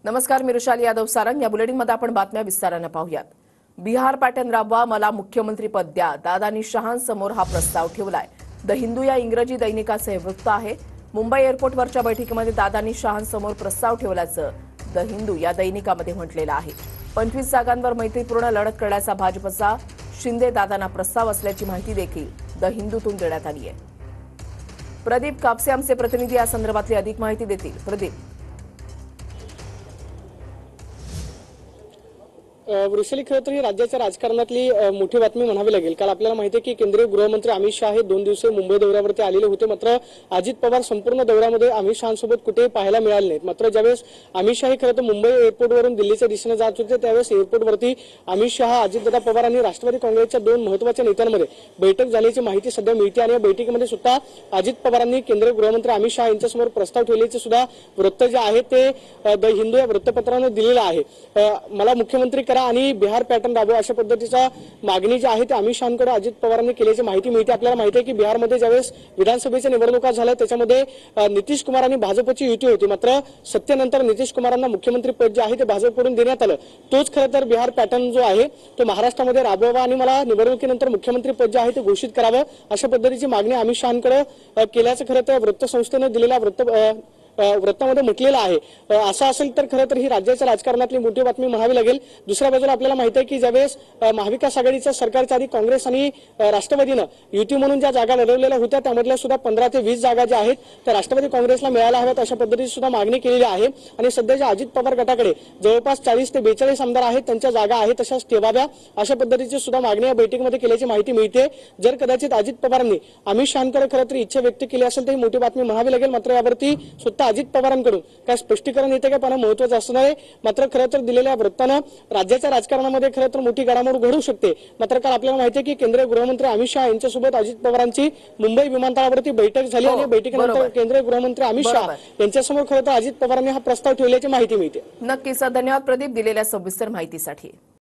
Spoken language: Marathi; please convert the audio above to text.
नमस्कार, मी रुशाली यादव सारंग। या बुलेटिनमध्ये आपण बातम्या विस्ताराने पाहूयात। बिहार पॅटर्न राबवा, मला मुख्यमंत्री पद द्या, दादांनी शहांसमोर हा प्रस्ताव ठेवलाय। द हिंदू या इंग्रजी दैनिकाचे हे वृत्त आहे। मुंबई एअरपोर्टवरच्या बैठकीमध्ये दादांनी शहांसमोर प्रस्ताव ठेवल्याचं द हिंदू या दैनिकामध्ये म्हटलेलं आहे। 25 जागांवर मैत्रीपूर्ण लढत करण्याचा भाजपचा शिंदे दादांना प्रस्ताव असल्याची माहिती देखील द हिंदूतून देण्यात आली आहे। प्रदीप कापसे आमचे प्रतिनिधी या संदर्भातली अधिक माहिती देतील। प्रदीप, वृषली, खरं तर ही राज्याच्या राजकारणातली मोठी बातमी म्हणावी लागेल। काल आपल्याला माहिती आहे की केंद्रीय गृहमंत्री अमित शहा हे 2 दिवसीय मुंबई दौऱ्यावरती आलेले होते। मात्र अजित पवार संपूर्ण दौऱ्यामध्ये अमित शहांसोबत कुठेही पाहायला मिळाले नाहीत। मात्र ज्यावेळेस अमित शहा खरं तर मुंबई एअरपोर्टवरून दिल्लीच्या दिशेने जात होते, त्यावेळेस एअरपोर्टवरती अमित शहा, अजितदादा पवार आणि राष्ट्रवादी काँग्रेसच्या 2 महत्त्वाच्या नेत्यांमध्ये बैठक झाल्याची माहिती सध्या मिळते। आणि या बैठकीमध्ये सुद्धा अजित पवारांनी केंद्रीय गृहमंत्री अमित शहा यांच्यासमोर प्रस्ताव ठेवल्याचे सुद्धा वृत्त जे आहे ते द हिंदू या वृत्तपत्राने दिलेलं आहे। मला मुख्यमंत्री करा आणि बिहार पॅटर्न राबवा अशा पद्धतीचा मागणी जी आहे ते अमित शहांकडे अजित पवारांनी केल्याची माहिती मिळते। आपल्याला माहिती आहे की बिहारमध्ये ज्यावेळेस विधानसभेच्या निवडणुका झाल्या त्याच्यामध्ये नितीश कुमार आणि भाजपची युती होती। मात्र सत्तेनंतर नितीश कुमारांना मुख्यमंत्री पद जे आहे ते भाजपकडून देण्यात आलं। तोच खरं तर बिहार पॅटर्न जो आहे तो महाराष्ट्रामध्ये राबवावा आणि मला निवडणुकीनंतर मुख्यमंत्री पद जे आहे ते घोषित करावं अशा पद्धतीची मागणी अमित शहांकडे केल्याचं खरं तर वृत्तसंस्थेने दिलेल्या वृत्तामध्ये म्हटलेलं आहे। असं असेल तर खरं तर ही राज्याच्या राजकारणातली मोठी बातमी म्हणावी लागेल। दुसऱ्या बाजूला आपल्याला माहिती आहे की ज्यावेळेस महाविकास आघाडीच्या सरकारच्या आधी काँग्रेस आणि राष्ट्रवादीनं युती म्हणून ज्या जागा लढवलेल्या होत्या त्यामधल्या सुद्धा 15 ते 20 जागा ज्या आहेत त्या राष्ट्रवादी काँग्रेसला मिळायला हव्यात अशा पद्धतीची सुद्धा मागणी केलेली आहे। आणि सध्याच्या अजित पवार गटाकडे जवळपास 40 ते 42 आमदार आहेत, त्यांच्या जागा आहेत तशाच ठेवाव्या अशा पद्धतीची सुद्धा मागणी या बैठकीमध्ये केल्याची माहिती मिळते। जर कदाचित अजित पवारांनी अमित शहांकडे खरं तर इच्छा व्यक्त केली असेल तर ही मोठी बातमी म्हणावी लागेल। मात्र यावरती स्वतः अजित पवारांकडून काय स्पष्टीकरण येते का पाहणं महत्त्वाचं असणार आहे। मात्र खरं तर दिलेल्या वृत्तानं राज्याच्या राजकारणामध्ये खरं तर मोठी घडामोड घडू शकते। मात्र काल आपल्याला माहिती आहे की केंद्रीय गृहमंत्री अमित शहा यांच्यासोबत अजित पवारांची मुंबई विमानतळावरती बैठक झाली आणि बैठकीनंतर केंद्रीय गृहमंत्री अमित शहा यांच्यासमोर खरं तर अजित पवारांनी हा प्रस्ताव ठेवल्याची माहिती मिळते। नक्कीच, धन्यवाद प्रदीप दिलेल्या सविस्तर माहितीसाठी।